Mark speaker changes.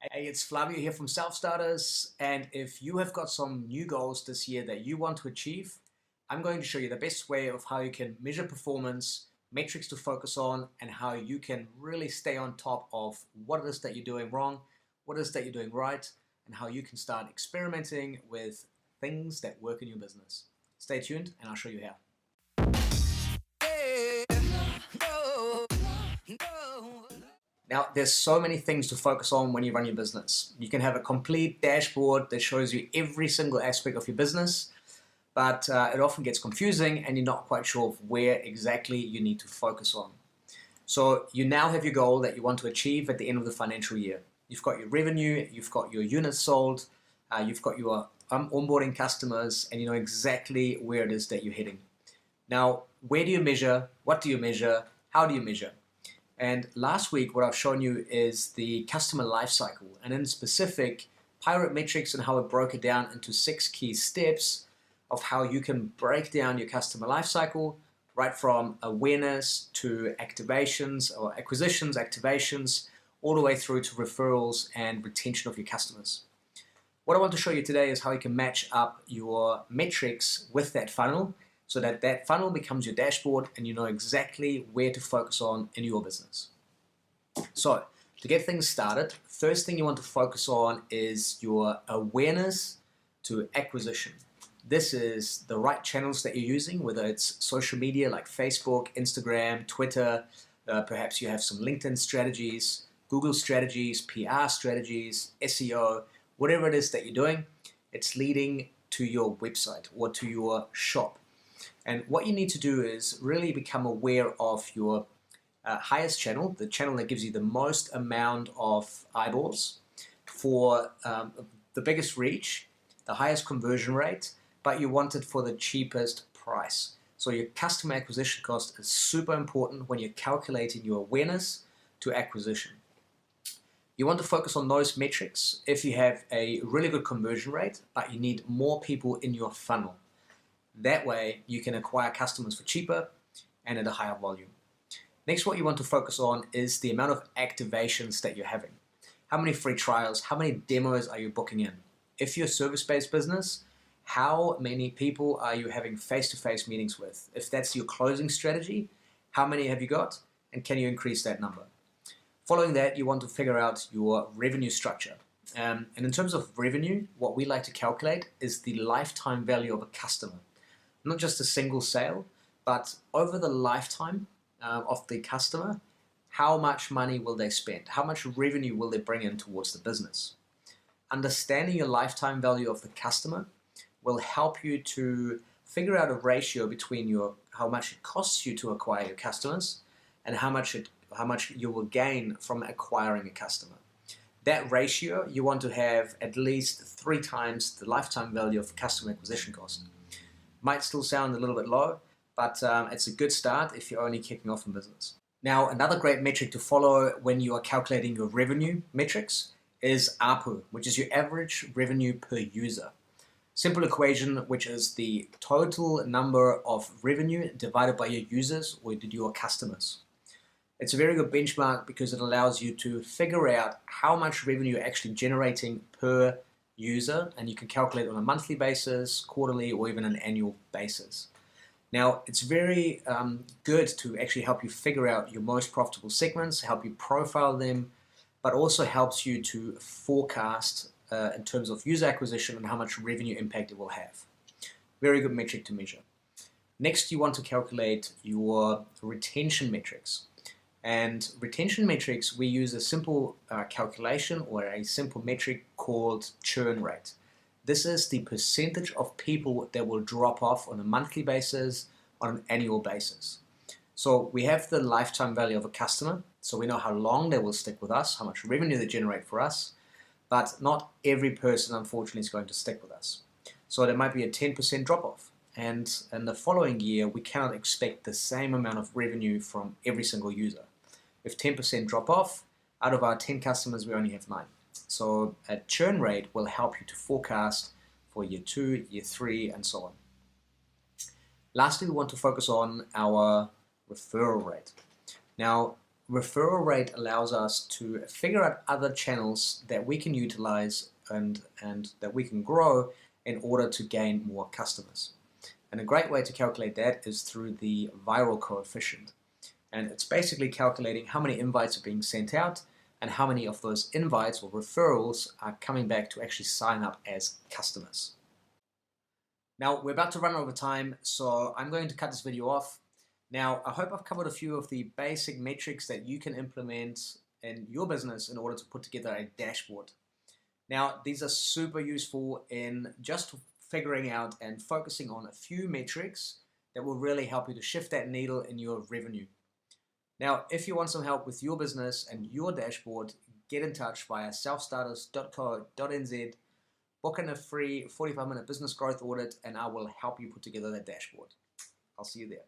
Speaker 1: Hey, it's Flavio here from Self Starters, and if you have got some new goals this year that you want to achieve, I'm going to show you the best way of how you can measure performance, metrics to focus on, and how you can really stay on top of what it is that you're doing wrong, what it is that you're doing right, and how you can start experimenting with things that work in your business. Stay tuned, and I'll show you how. Now, there's so many things to focus on when you run your business. You can have a complete dashboard that shows you every single aspect of your business, but it often gets confusing and you're not quite sure of where exactly you need to focus on. So you now have your goal that you want to achieve at the end of the financial year. You've got your revenue, you've got your units sold, you've got your onboarding customers, and you know exactly where it is that you're heading. Now, where do you measure? What do you measure? How do you measure? And last week, what I've shown you is the customer lifecycle, and in specific, Pirate Metrics and how it broke it down into 6 key steps of how you can break down your customer lifecycle, right from awareness to activations or acquisitions, activations, all the way through to referrals and retention of your customers. What I want to show you today is how you can match up your metrics with that funnel, so that that funnel becomes your dashboard and you know exactly where to focus on in your business. So to get things started, first thing you want to focus on is your awareness to acquisition. This is the right channels that you're using, whether it's social media like Facebook, Instagram, Twitter, perhaps you have some LinkedIn strategies, Google strategies, PR strategies, SEO, whatever it is that you're doing, it's leading to your website or to your shop. And what you need to do is really become aware of your highest channel, the channel that gives you the most amount of eyeballs for the biggest reach, the highest conversion rate, but you want it for the cheapest price. So your customer acquisition cost is super important when you're calculating your awareness to acquisition. You want to focus on those metrics if you have a really good conversion rate, but you need more people in your funnel. That way you can acquire customers for cheaper and at a higher volume. Next, what you want to focus on is the amount of activations that you're having. How many free trials, how many demos are you booking in? If you're a service-based business, how many people are you having face-to-face meetings with? If that's your closing strategy, how many have you got? And can you increase that number? Following that, you want to figure out your revenue structure. And in terms of revenue, what we like to calculate is the lifetime value of a customer. Not just a single sale, but over the lifetime of the customer, how much money will they spend? How much revenue will they bring in towards the business? Understanding your lifetime value of the customer will help you to figure out a ratio between how much it costs you to acquire your customers and how much you will gain from acquiring a customer. That ratio, you want to have at least 3 times the lifetime value of customer acquisition cost. Might still sound a little bit low, but it's a good start if you're only kicking off in business. Now, another great metric to follow when you are calculating your revenue metrics is ARPU, which is your average revenue per user. Simple equation, which is the total number of revenue divided by your users or your customers. It's a very good benchmark because it allows you to figure out how much revenue you're actually generating per user, and you can calculate on a monthly basis, quarterly, or even an annual basis. Now, it's very good to actually help you figure out your most profitable segments, help you profile them, but also helps you to forecast in terms of user acquisition and how much revenue impact it will have. Very good metric to measure. Next, you want to calculate your retention metrics. And retention metrics, we use a simple calculation or a simple metric called churn rate. This is the percentage of people that will drop off on a monthly basis, on an annual basis. So we have the lifetime value of a customer, so we know how long they will stick with us, how much revenue they generate for us, but not every person, unfortunately, is going to stick with us. So there might be a 10% drop off. And in the following year, we cannot expect the same amount of revenue from every single user. If 10% drop off, out of our 10 customers, we only have 9. So a churn rate will help you to forecast for year 2, year 3, and so on. Lastly, we want to focus on our referral rate. Now, referral rate allows us to figure out other channels that we can utilize and that we can grow in order to gain more customers. And a great way to calculate that is through the viral coefficient. And it's basically calculating how many invites are being sent out and how many of those invites or referrals are coming back to actually sign up as customers. Now, we're about to run over time, so I'm going to cut this video off. Now, I hope I've covered a few of the basic metrics that you can implement in your business in order to put together a dashboard. Now, these are super useful in just figuring out and focusing on a few metrics that will really help you to shift that needle in your revenue. Now, if you want some help with your business and your dashboard, get in touch via selfstarters.co.nz, book in a free 45-minute business growth audit, and I will help you put together that dashboard. I'll see you there.